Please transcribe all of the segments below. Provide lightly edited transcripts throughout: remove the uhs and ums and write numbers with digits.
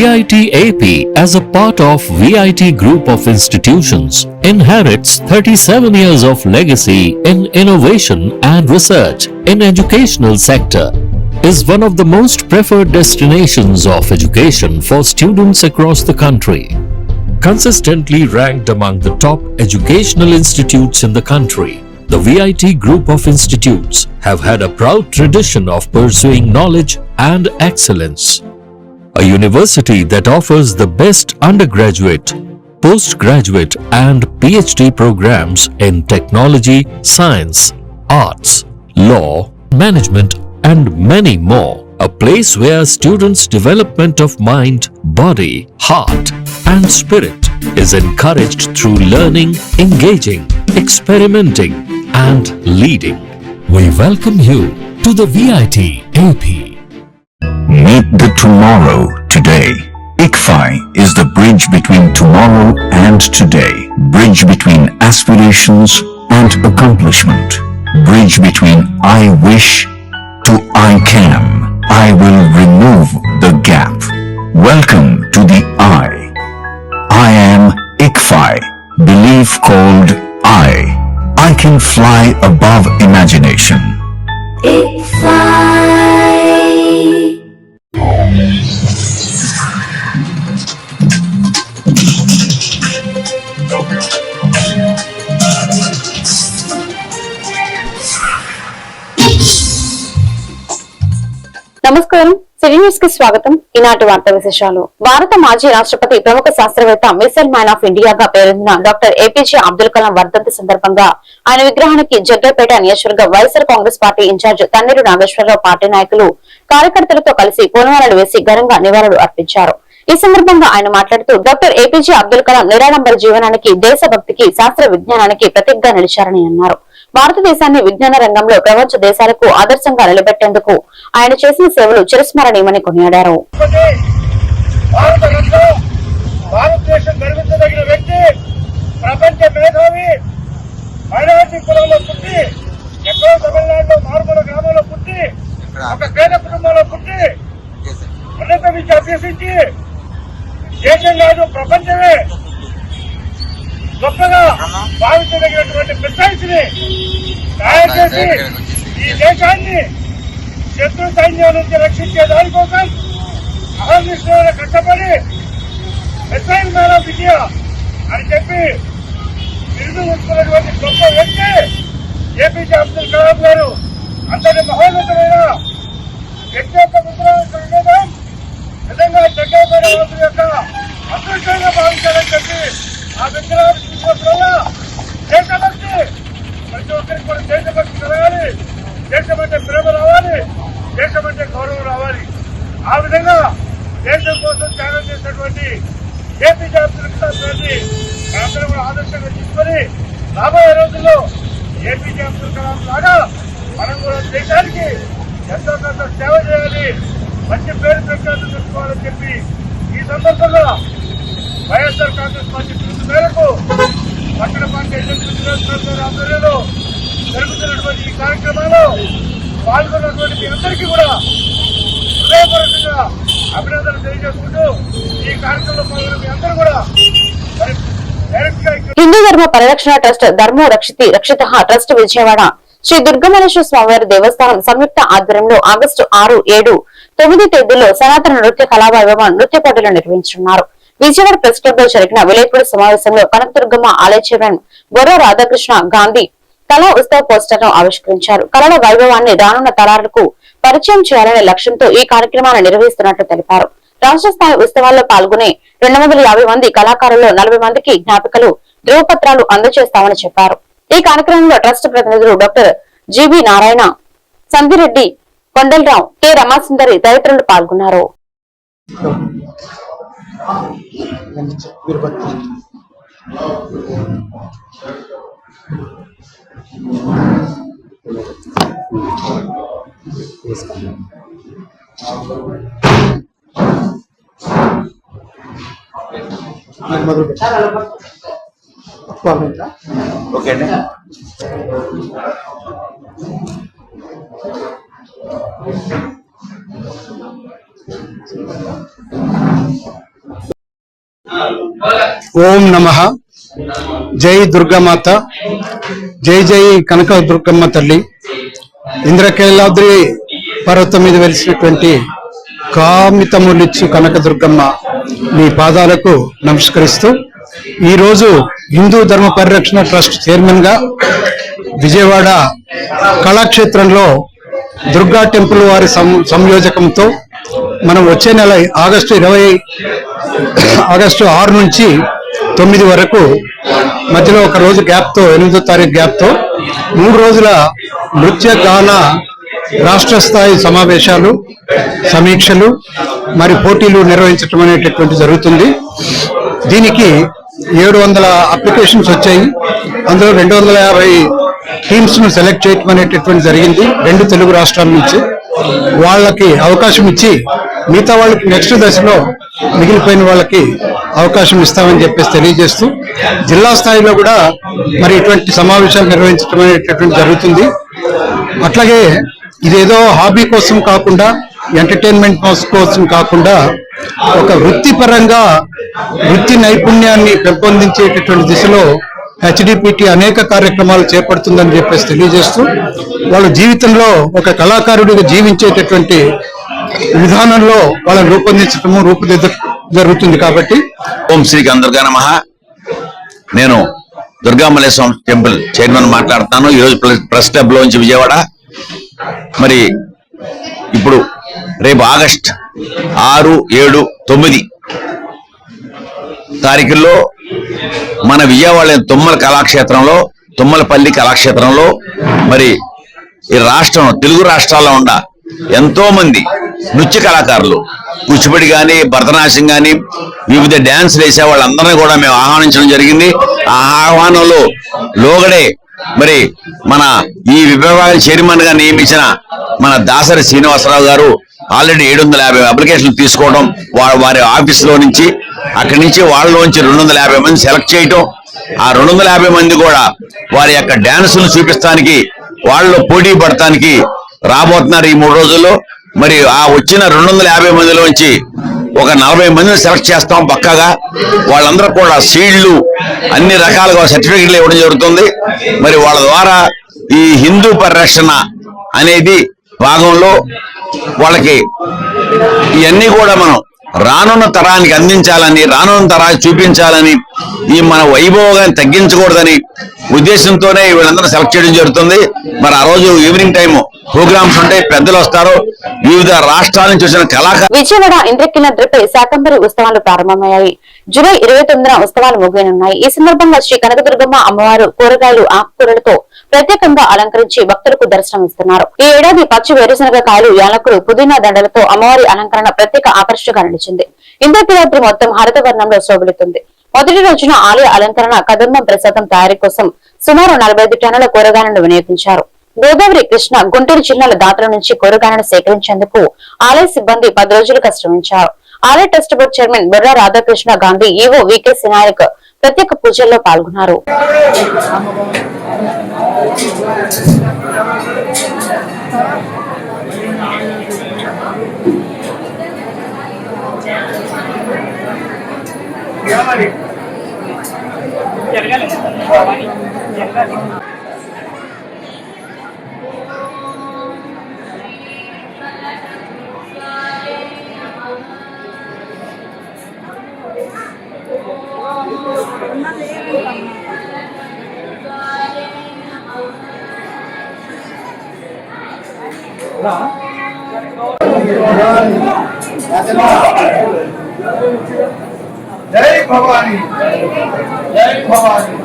VIT AP, as a part of VIT Group of Institutions, inherits 37 years of legacy in innovation and research in educational sector, is one of the most preferred destinations of education for students across the country. Consistently ranked among the top educational institutes in the country, the VIT Group of Institutes have had a proud tradition of pursuing knowledge and excellence. A university that offers the best undergraduate, postgraduate and PhD programs in technology, science, arts, law, management and many more. A place where students' development of mind, body, heart and spirit is encouraged through learning, engaging, experimenting and leading. We welcome you to the VIT AP. Meet the tomorrow today. ICFI is the bridge between tomorrow and today. Bridge between aspirations and accomplishment. Bridge between I wish to I can. I will remove the gap. Welcome to the I. I am ICFI. Belief called I. I can fly above imagination. నమస్కారం, city news కి స్వాగతం. ఈనాటి వార్తా విశేషాలు. భారత మాజీ రాష్ట్రపతి, ప్రముఖ శాస్త్రవేత్త, మిసైల్ మ్యాన్ ఆఫ్ ఇండియాగా పేరొందిన డాక్టర్ ఏపీజే అబ్దుల్ కలాం వర్ధంతి సందర్భంగా ఆయన విగ్రహానికి జగ్గైపేట నియోజకవర్గ YSR Congress party incharge Tanneeru Nageswara Rao, party నాయకులు, కార్యకర్తలతో కలిసి పూలమాలలు వేసి ఘనంగా నివాళులు అర్పించారు. ఈ సందర్భంగా ఆయన మాట్లాడుతూ, డాక్టర్ ఏపీజే అబ్దుల్ కలాం నిరాడంబర జీవనానికి, దేశభక్తికి, శాస్త్ర విజ్ఞానానికి ప్రతీకగా నిలిచారని అన్నారు. భారతదేశాన్ని విజ్ఞాన రంగంలో ప్రపంచ దేశాలకు ఆదర్శంగా నిలబెట్టేందుకు ఆయన చేసిన సేవలు చిరస్మరణీయమని కొనియాడారు. ప్రపంచమే గొప్పగా భావించదగినటువంటి మిసైల్స్ ని తయారు చేసి ఈ దేశాన్ని శత్రు సైన్యం నుంచి రక్షించే దానికోసం అహర్నిశలు కష్టపడి మిసైల్ మ్యాన్ ఆఫ్ ఇండియా అని చెప్పి బిరుదు ఉంచుకున్నటువంటి గొప్ప వ్యక్తి ఏపీజే అబ్దుల్ కలాం గారు. అంతటి మహోన్నతమైన వ్యక్తి యొక్క విగ్రహం ఉండడం నిజంగా జగ్గైపేట వాసుల యొక్క అదృష్టంగా భావించాలని చెప్పి ఆ విగ్రహాన్ని చూసినప్పుడల్లా దేశభక్తి, ప్రతి ఒక్కరికి కూడా దేశభక్తి కలగాలి, దేశం అంటే ప్రేమ రావాలి, దేశం అంటే గౌరవం రావాలి. ఆ విధంగా దేశం కోసం త్యాగం చేసినటువంటి ఏపీజే అబ్దుల్ కలాం గారిని అందరూ కూడా ఆదర్శంగా తీసుకొని రాబోయే రోజుల్లో ఏపీజే అబ్దుల్ కలాం లాగా మనం కూడా దేశానికి ఎంతో కొంత సేవ చేయాలి, మంచి పేరు ప్రఖ్యాతులు తెచ్చుకోవాలని చెప్పి ఈ సందర్భంగా వైఎస్ఆర్ కాంగ్రెస్ పార్టీ పిలుపు మేరకు పట్టణ పార్టీ ఎగ్జిక్యూటివ్ ఆధ్వర్యంలో జరుగుతున్నటువంటి ఈ కార్యక్రమాల్లో పాల్గొన్నటువంటి మీ అందరికీ కూడా హృదయపూర్వకంగా అభినందనలు తెలియజేసుకుంటూ ఈ కార్యక్రమంలో పాల్గొన్న మీ అందరూ కూడా హిందూ ధర్మ పరిరక్షణ ట్రస్ట్ ధర్మో రక్షితి రక్షిత ట్రస్ట్ విజయవాడ శ్రీ దుర్గమనేశ్వర స్వామివారి దేవస్థానం సంయుక్త ఆధ్వర్యంలో ఆగస్టు 6, 7, 9 తేదీల్లో సనాతన నృత్య కళావైభవం నృత్య పోటీలు నిర్వహించనున్నారు. విజయవాడ ప్రెస్ క్లబ్ లో జరిగిన విలేకరుల సమావేశంలో కనకదుర్గమ్మ ఆలయ చైర్మన్ బొర్రా రాధాకృష్ణ గాంధీ కళా ఉత్సవ పోస్టర్ ను ఆవిష్కరించారు. కళల వైభవాన్ని రానున్న తరాలకు పరిచయం చేయాలనే లక్ష్యంతో ఈ కార్యక్రమాన్ని నిర్వహిస్తున్నట్లు తెలిపారు. రాష్ట్ర స్థాయి ఉత్సవాల్లో పాల్గొనే 250 మంది కళాకారుల్లో 40 మందికి జ్ఞాపికలు, ధ్రువపత్రాలు అందజేస్తామని చెప్పారు. ఈ కార్యక్రమంలో ట్రస్ట్ ప్రతినిధులు doctor G B Narayana, Sandhireddy, Kondalarao, K Ramasundari తదితరులు పాల్గొన్నారు. ఓకే అండి. ఓం నమః. జై దుర్గామాత, జై జై కనక దుర్గమ్మ తల్లి. ఇంద్రకైలాద్రి పర్వతం మీద వెలిసినటువంటి కామితములిచ్చు కనక దుర్గమ్మ మీ పాదాలకు నమస్కరిస్తూ, ఈరోజు హిందూ ధర్మ పరిరక్షణ ట్రస్ట్ చైర్మన్ గా విజయవాడ కళాక్షేత్రంలో దుర్గా టెంపుల్ వారి సంయోజకంతో మనం వచ్చే నెల ఆగస్టు 6 నుంచి 9 వరకు మధ్యలో ఒక రోజు గ్యాప్తో 8వ తారీఖు గ్యాప్తో 3 రోజుల నృత్య గాన రాష్ట్ర స్థాయి సమావేశాలు, సమీక్షలు మరి పోటీలు నిర్వహించడం అనేటటువంటి జరుగుతుంది. దీనికి 700 అప్లికేషన్స్ వచ్చాయి. అందులో 250 టీమ్స్ ను సెలెక్ట్ చేయటం అనేటటువంటి జరిగింది 2 తెలుగు రాష్ట్రాల నుంచి. వాళ్ళకి అవకాశం ఇచ్చి మిగతా వాళ్ళకి నెక్స్ట్ దశలో మిగిలిపోయిన వాళ్ళకి అవకాశం ఇస్తామని చెప్పేసి తెలియజేస్తూ, జిల్లా స్థాయిలో కూడా మరి ఇటువంటి సమావేశాలు నిర్వహించడం అనేటటువంటి జరుగుతుంది. అట్లాగే ఇదేదో హాబీ కోసం కాకుండా, ఎంటర్టైన్మెంట్ కోసం కాకుండా ఒక వృత్తిపరంగా వృత్తి నైపుణ్యాన్ని పెంపొందించేటటువంటి దిశలో హెచ్డిపిటి అనేక కార్యక్రమాలు చేపడుతుందని చెప్పేసి తెలియజేస్తూ, వాళ్ళ జీవితంలో ఒక కళాకారుడిగా జీవించేటటువంటి విధానంలో వాళ్ళని రూపుదిద్ద జరుగుతుంది. కాబట్టి ఓం శ్రీ దుర్గా నమః. నేను దుర్గామల్లేశ్వరం టెంపుల్ చైర్మన్ మాట్లాడుతున్నాను. ఈరోజు ప్రెస్ క్లబ్ లోంచి విజయవాడ. మరి ఇప్పుడు రేపు ఆగస్ట్ 6, 7, 9 తారీఖుల్లో మన విజయవాడ తుమ్మల కళాక్షేత్రంలో, తుమ్మలపల్లి కళాక్షేత్రంలో మరి ఈ రాష్ట్రం, తెలుగు రాష్ట్రాల్లో ఉన్న ఎంతో మంది నృత్య కళాకారులు, కూచిపూడి కానీ, భరతనాట్యం కానీ, వివిధ డ్యాన్స్లు వేసే వాళ్ళందరినీ కూడా మేము ఆహ్వానించడం జరిగింది. ఆ ఆహ్వానంలో లోగడే మరి మన ఈ విభాగ చైర్మన్ గా నియమించిన మన దాసరి శ్రీనివాసరావు గారు ఆల్రెడీ 750 అప్లికేషన్లు తీసుకోవడం, వారి ఆఫీసులో నుంచి, అక్కడి నుంచి వాళ్ళలోంచి 250 మంది సెలెక్ట్ చేయటం, ఆ 250 మంది కూడా వారి యొక్క డ్యాన్సులు చూపిస్తానికి, వాళ్ళలో పోటీ పడటానికి రాబోతున్నారు ఈ 3 రోజుల్లో. మరి ఆ వచ్చిన 250 మందిలోంచి ఒక 40 మందిని సెలెక్ట్ చేస్తాం పక్కాగా. వాళ్ళందరూ కూడా సీడ్లు, అన్ని రకాలుగా సర్టిఫికెట్లు ఇవ్వడం జరుగుతుంది. మరి వాళ్ళ ద్వారా ఈ హిందూ పరిరక్షణ అనేది భాగంలో వాళ్ళకి ఇవన్నీ కూడా మనం రానున్న తరానికి అందించాలని, రానున్న తరానికి చూపించాలని, ఈ మన వైభవాన్ని తగ్గించకూడదని ఉద్దేశంతోనే వీళ్ళందరూ సెలెక్ట్ చేయడం జరుగుతుంది. మరి ఆ రోజు ఈవినింగ్ టైం ప్రోగ్రామ్స్ ఉంటాయి, పెద్దలు వస్తారు, వివిధ రాష్ట్రాల నుంచి వచ్చిన కళాకారులు. విజయవాడ ఇంద్రకీలాద్రిపై శాకంబరి ఉత్సవాలు ప్రారంభమయ్యాయి. జూలై 29న ఉత్సవాలు ముగియనున్నాయి. ఈ సందర్భంగా శ్రీ కనకదుర్గమ్మ అమ్మవారు కూరగాయలు, ఆకుకూరలతో ప్రత్యేకంగా అలంకరించి భక్తులకు దర్శనమిస్తున్నారు. ఈ ఏడాది పచ్చి వేరుశనగ కాయలు, యాలకులు, పుదీనా దండలతో అమ్మవారి అలంకరణ ప్రత్యేక ఆకర్షణగా నిలిచింది. ఇంద్రకీలాద్రి మొత్తం హరిత వర్ణంలో శోభిల్లుతుంది. మొదటి రోజున ఆలయ అలంకరణ, కదంబం ప్రసాదం తయారీ కోసం సుమారు 45 టన్నుల కూరగాయలను వినియోగించారు. గోదావరి, కృష్ణ, గుంటూరు జిల్లాల దాతల నుంచి కూరగాయలను సేకరించేందుకు ఆలయ సిబ్బంది 10 రోజులుగా శ్రమించారు. ఆలయ trust board chairman Burra Radhakrishna Gandhi, EO VK Naik ప్రత్యేక పూజల్లో పాల్గొన్నారు. జై భవాని, జై భవాని.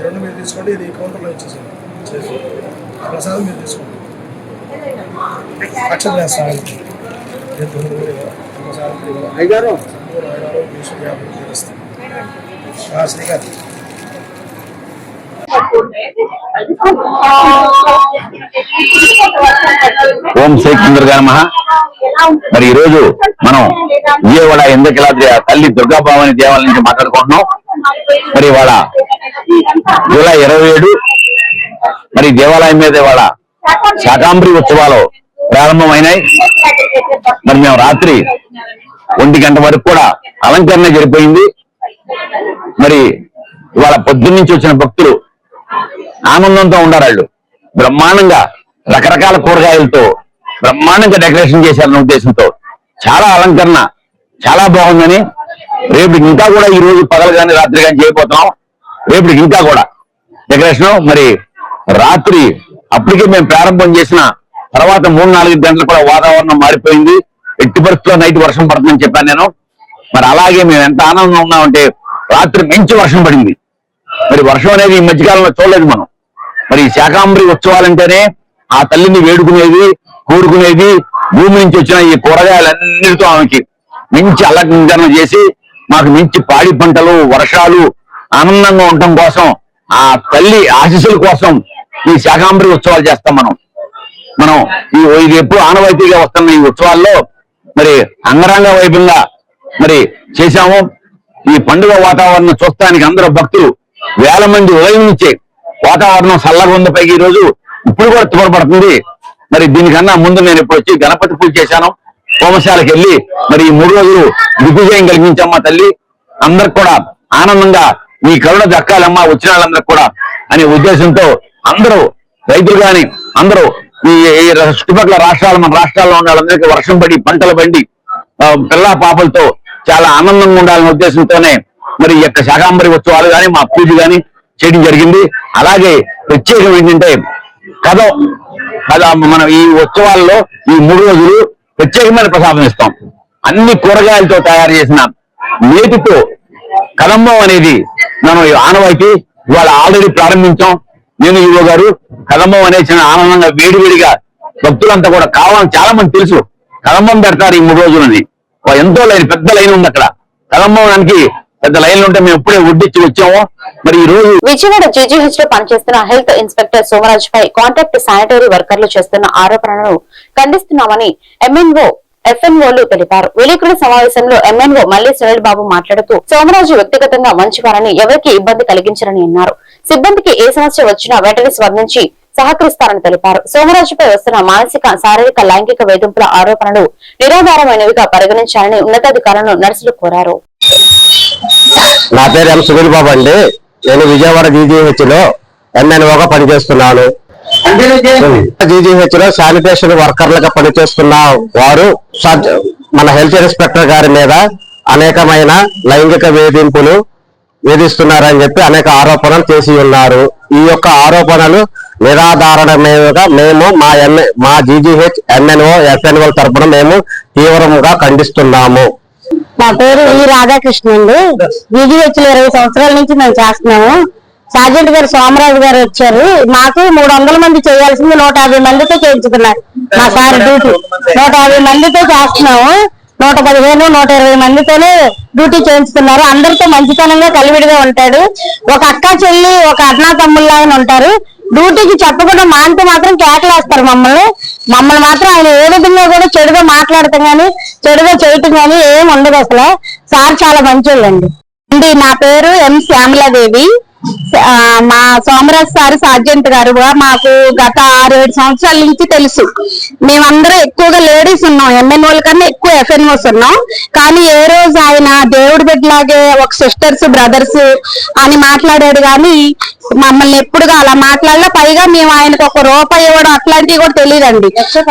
రెండు మీరు తీసుకోండి, ఇది కౌంటర్లో ఇచ్చేసాను. ప్రసాదం మీరు తీసుకోండి. అక్షర వేస్తాను అయ్యారు శ్రీకాంత్. ఓం శ్రీ చంద్రగాయ నమః. మరి ఈ రోజు మనం విజయవాడ ఇంద్రకీలాద్రి తల్లి దుర్గాభవాని దేవాలయం నుంచి మాట్లాడుకుంటున్నాం. మరి ఇవాళ జూలై 27 మరి దేవాలయం మీద ఇవాళ శాకాంబరి ఉత్సవాలు ప్రారంభమైనాయి. మరి మేము రాత్రి 1 గంట వరకు కూడా అలంకరణ జరిపోయింది. మరి ఇవాళ పొద్దున్న నుంచి వచ్చిన భక్తులు ఆనందంతో ఉండారు. వాళ్ళు బ్రహ్మాండంగా రకరకాల కూరగాయలతో బ్రహ్మాండంగా డెకరేషన్ చేశారన్న ఉద్దేశంతో చాలా అలంకరణ చాలా బాగుందని, రేపు ఇంకా కూడా ఈ రోజు పగలు కానీ రాత్రి కానీ చేయబోతున్నాం. రేపటికి ఇంకా కూడా డెకరేషన్. మరి రాత్రి అప్పటికే మేము ప్రారంభం చేసిన తర్వాత 3-4 గంటలు కూడా వాతావరణం మారిపోయింది. ఎట్టి పరిస్థితుల్లో నైట్ వర్షం పడుతుందని చెప్పాను నేను. మరి అలాగే మేము ఎంత ఆనందంగా ఉన్నామంటే రాత్రి మంచి వర్షం పడింది. మరి వర్షం అనేది ఈ మధ్యకాలంలో చూడలేదు మనం. మరి శాకాంబరి ఉత్సవాలంటేనే ఆ తల్లిని వేడుకునేది, కోరుకునేది, భూమి నుంచి వచ్చిన ఈ కూరగాయలన్నిటితో ఆమెకి మంచి అలంకరణ చేసి మాకు మంచి పాడి పంటలు, వర్షాలు ఆనందంగా ఉండటం కోసం, ఆ తల్లి ఆశీస్సుల కోసం ఈ శాకాంబరి ఉత్సవాలు చేస్తాం మనం ఇది ఎప్పుడు ఆనవాయితీగా వస్తున్న ఈ ఉత్సవాల్లో మరి అంగరంగ వైభవంగా మరి చేశాము. ఈ పండుగ వాతావరణం చూస్తానికి అందరూ భక్తులు వేల మంది ఉదయం నుంచే వాతావరణం చల్లగా ఉంది. పైకి ఈ రోజు ఇప్పుడు కూడా తోడ్పడుతుంది. మరి దీనికన్నా ముందు నేను ఇప్పుడు వచ్చి గణపతి పూజ చేశాను. హోమశాలకు వెళ్ళి మరి ఈ 3 రోజులు దిగ్విజయం కలిగించమ్మా తల్లి, అందరికి కూడా ఆనందంగా నీ కరుణ దక్కాలమ్మా వచ్చిన వాళ్ళందరికి కూడా అనే ఉద్దేశంతో అందరూ రైతులు గాని అందరూ ఈ చుట్టుపక్కల రాష్ట్రాలు, మన రాష్ట్రాల్లో ఉన్న వాళ్ళందరికీ వర్షం పడి పంటలు పండి పిల్ల పాపలతో చాలా ఆనందంగా ఉండాలనే ఉద్దేశంతోనే మరి ఈ యొక్క శాకాంబరి ఉత్సవాలు కానీ మా పూజ కానీ చేయడం జరిగింది. అలాగే ప్రత్యేకం ఏంటంటే కథ మనం ఈ ఉత్సవాల్లో ఈ 3 రోజులు ప్రత్యేకమైన ప్రసాదం ఇస్తాం. అన్ని కూరగాయలతో తయారు చేసిన నేతితో కదంబం అనేది మనం ఆనవాయితీ ఇవాళ ఆల్రెడీ ప్రారంభించాం. నేను యువ గారు కదంబం అనేది చిన్న ఆనందంగా వేడివేడిగా భక్తులంతా కూడా కావాలని చాలా మంది తెలుసు. కదంబం పెడతారు ఈ 3 రోజులని. ఎంతో లైన్, పెద్ద లైన్ ఉంది అక్కడ. కదంబానికి పెద్ద లైన్లు ఉంటే మేము ఎప్పుడే వడ్డించి వచ్చాము. మరి ఈ రోజు విజయవాడ జీజీహెచ్ లో పనిచేస్తున్న హెల్త్ ఇన్స్పెక్టర్ సోమరాజ్ పై కాంట్రాక్ట్ శానిటరీ వర్కర్లు చేస్తున్న ఆరోపణలను ఖండిస్తున్నామని ఎంఎన్ఓ ఎఫ్ఎన్ఓలు తెలిపారు. విలేకరుల సమావేశంలో ఎంఎన్ఓ మల్లి సునీల్ బాబు మాట్లాడుతూ సోమరాజు వ్యక్తిగతంగా మంచివారని, ఎవరికి ఇబ్బంది కలిగించరని అన్నారు. సిబ్బందికి ఏ సమస్య వచ్చినా వెంటనే స్పందించి సహకరిస్తారని తెలిపారు. సోమరాజుపై వస్తున్న మానసిక, శారీరక, లైంగిక వేధింపుల ఆరోపణలు నిరాధారమైనవిగా పరిగణించాలని ఉన్నతాధికారులను నర్సులు కోరారు. నా పేరు ఎం సునీల్ బాబు అండి. నేను విజయవాడ జీజీహెచ్ లో ఎంఎన్ఓగా పనిచేస్తున్నాను. జీజీహెచ్ లో శానిటేషన్ వర్కర్లుగా పనిచేస్తున్న వారు మన హెల్త్ ఇన్స్పెక్టర్ గారి మీద అనేకమైన లైంగిక వేధింపులు వేధిస్తున్నారని చెప్పి అనేక ఆరోపణలు చేసి ఉన్నారు. ఈ యొక్క ఆరోపణలు నిరాధారణమేగా మేము మా జీజీహెచ్ ఎంఎన్ఓ ఎఫ్ఎన్ఓ తరఫున మేము తీవ్రంగా ఖండిస్తున్నాము. నా పేరు ఈ రాధాకృష్ణ అండి. జీజీహెచ్ లో 20 సంవత్సరాల నుంచి మేము చేస్తున్నాము. సార్జెంట్ గారు సోమరాజు గారు వచ్చారు. మాకు 300 మంది చేయాల్సింది 150 మందితో చేయించుకున్నారు. మా సార్ డ్యూటీ 150 మందితో చేస్తున్నాము. 115, 120 మందితోనే డ్యూటీ చేయించుకున్నారు. అందరితో మంచితనంగా కలివిడిగా ఉంటాడు. ఒక అక్క చెల్లి, ఒక అన్నా తమ్ముళ్ళలాగా ఉంటారు. డ్యూటీకి చెప్పకుండా మాంటే మాత్రం కేకలేస్తారు మమ్మల్ని మాత్రం ఆయన ఏ విధంగా కూడా చెడుగా మాట్లాడటం కానీ చెడుగా చేయటం కానీ ఏం ఉండదు. అసలు సార్ చాలా మంచోళ్ళండి. నా పేరు ఎం శ్యామలాదేవి. మా సోమరాజ్ సార్ సార్జెంట్ గారు మాకు గత 6-7 సంవత్సరాల నుంచి తెలుసు. మేమందరం ఎక్కువగా లేడీస్ ఉన్నాం, ఎంఎన్ఓల కన్నా ఎక్కువ ఎఫ్ఎన్ఓస్ ఉన్నాం. కానీ ఏ రోజు ఆయన దేవుడి బిడ్డలాగే ఒక సిస్టర్స్ బ్రదర్స్ అని మాట్లాడాడు, కానీ మమ్మల్ని ఎప్పుడుగా అలా మాట్లాడలే. పైగా మేము ఆయనకు ₹1 ఇవ్వడం అట్లాంటివి కూడా తెలియదండి. అసలు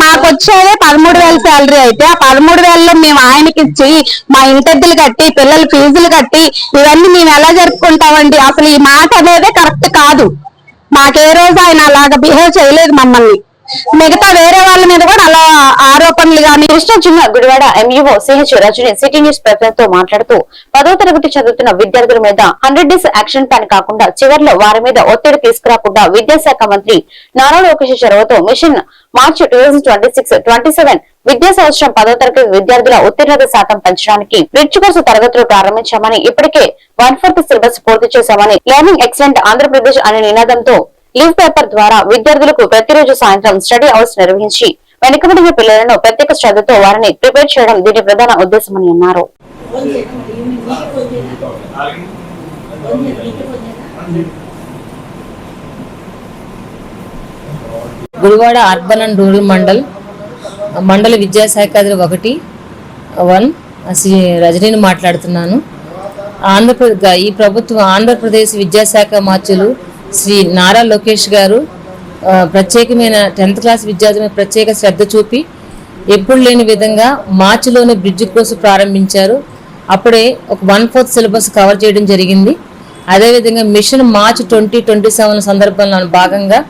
మాకు వచ్చేదే 13,000 శాలరీ. అయితే ఆ 13,000లో మేము ఆయనకి ఇచ్చి మా ఇంటెద్దులు కట్టి పిల్లల ఫీజులు కట్టి ఇవన్నీ మేము ఎలా జరుపుకుంటామండి? అసలు ఈ మాట అనేదే కరెక్ట్ కాదు. మాకే రోజు ఆయన అలాగా బిహేవ్ చేయలేదు మమ్మల్ని. మిగతా వేరే వాళ్ళ మీద కూడా అలా ఆరోపణలు గానీ. కృష్ణా జిల్లా Gudivada MEO CH Rajani city news ప్రతినిధితో మాట్లాడుతూ 10వ తరగతి చదువుతున్న విద్యార్థుల మీద 100 డేస్ యాక్షన్ ప్లాన్ కాకుండా చివరిలో వారి మీద ఒత్తిడి తీసుకురాకుండా విద్యాశాఖ మంత్రి నారా లోకేష్ చొరవతో మిషన్ మార్చి 2026-27 విద్యా సంవత్సరం 10వ తరగతి విద్యార్థుల ఉత్తీర్ణత శాతం పెంచడానికి బ్రిడ్జ్ కోర్సు తరగతులు ప్రారంభించామని, ఇప్పటికే 1/4 సిలబస్ పూర్తి చేశామని, లెర్నింగ్ ఎక్సలెంట్ ఆంధ్రప్రదేశ్ అనే నినాదంతో లీవ్ పేపర్ ద్వారా విద్యార్థులకు ప్రతిరోజు సాయంత్రం స్టడీ అవర్స్ నిర్వహించి వెనుకబడిన పిల్లలను ప్రత్యేక శ్రద్ధతో వారిని ప్రిపేర్ చేయడం దీని ప్రధాన ఉద్దేశమని అన్నారు. గుడివాడ అర్బన్ అండ్ రూరల్ మండల విద్యాశాఖ 1 శ్రీ రజనీని మాట్లాడుతున్నాను. ఈ ప్రభుత్వం ఆంధ్రప్రదేశ్ విద్యాశాఖ మార్చులు శ్రీ నారా లోకేష్ గారు ప్రత్యేకమైన 10th క్లాస్ విద్యార్థుల ప్రత్యేక శ్రద్ధ చూపి ఎప్పుడు లేని విధంగా మార్చిలోనే బ్రిడ్జ్ కోర్సు ప్రారంభించారు. అప్పుడే ఒక 1/4 సిలబస్ కవర్ చేయడం జరిగింది. అదేవిధంగా మిషన్ మార్చ్ 2027 సందర్భంలో భాగంగా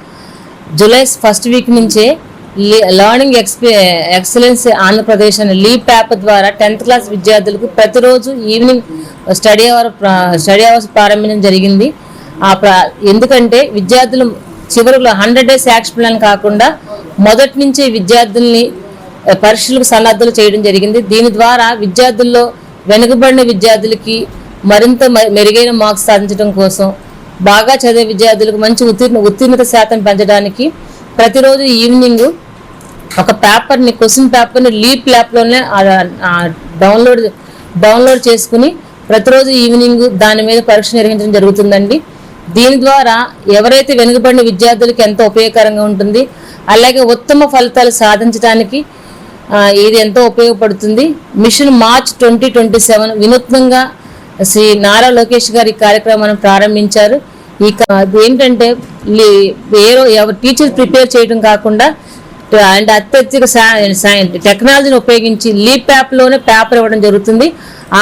జూలై 1st వీక్ నుంచే లర్నింగ్ ఎక్సలెన్స్ ఆంధ్రప్రదేశ్ అనే లీవ్ పేపర్ ద్వారా 10th క్లాస్ విద్యార్థులకు ప్రతిరోజు ఈవినింగ్ స్టడీ అవర్స్ ప్రారంభించడం జరిగింది. ఎందుకంటే విద్యార్థులు చివరిలో 100 డేస్ యాక్షన్ ప్లాన్ కాకుండా మొదటి నుంచే విద్యార్థుల్ని పరీక్షలకు సన్నద్ధులు చేయడం జరిగింది. దీని ద్వారా విద్యార్థుల్లో వెనుకబడిన విద్యార్థులకి మరింత మెరుగైన మార్క్స్ సాధించడం కోసం, బాగా చదివే విద్యార్థులకు మంచి ఉత్తీర్ణత శాతం పెంచడానికి ప్రతిరోజు ఈవినింగ్ ఒక పేపర్ని క్వశ్చన్ పేపర్ని లీప్ ల్యాప్లోనే డౌన్లోడ్ చేసుకుని ప్రతిరోజు ఈవినింగ్ దాని మీద పరీక్ష నిర్వహించడం జరుగుతుందండి. దీని ద్వారా ఎవరైతే వెనుకబడిన విద్యార్థులకి ఎంతో ఉపయోగకరంగా ఉంటుంది, అలాగే ఉత్తమ ఫలితాలు సాధించడానికి ఇది ఎంతో ఉపయోగపడుతుంది. మిషన్ మార్చ్ 2027 వినూత్నంగా శ్రీ నారా లోకేష్ గారు ఈ కార్యక్రమాన్ని ప్రారంభించారు. ఏంటంటే టీచర్స్ ప్రిపేర్ చేయడం కాకుండా అండ్ అత్యధిక టెక్నాలజీని ఉపయోగించి లీప్ యాప్లోనే పేపర్ ఇవ్వడం జరుగుతుంది.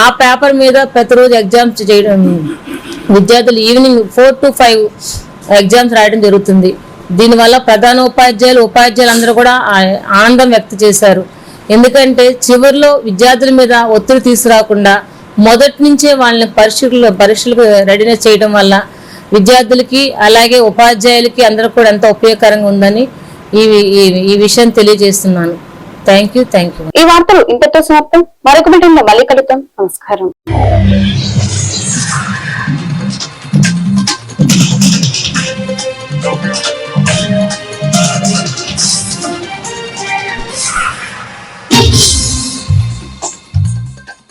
ఆ పేపర్ మీద ప్రతిరోజు ఎగ్జామ్స్ చేయడం, విద్యార్థులు ఈవినింగ్ 4 to 5 ఎగ్జామ్స్ రాయడం జరుగుతుంది. దీనివల్ల ప్రధాన ఉపాధ్యాయులు అందరూ కూడా ఆనందం వ్యక్తం చేశారు. ఎందుకంటే చివరిలో విద్యార్థుల మీద ఒత్తిడి తీసుకురాకుండా మొదటి నుంచే వాళ్ళని పరీక్షలకు రెడీనెస్ చేయడం వల్ల విద్యార్థులకి అలాగే ఉపాధ్యాయులకి అందరూ కూడా ఎంతో ఉపయోగకరంగా ఉందని ఈ విషయం తెలియజేస్తున్నాను. Thank you. ఈ వార్తలు ఇంతతో సమాప్తం. మరొక బిడ్డలో మళ్ళీ కలుద్దాం. నమస్కారం.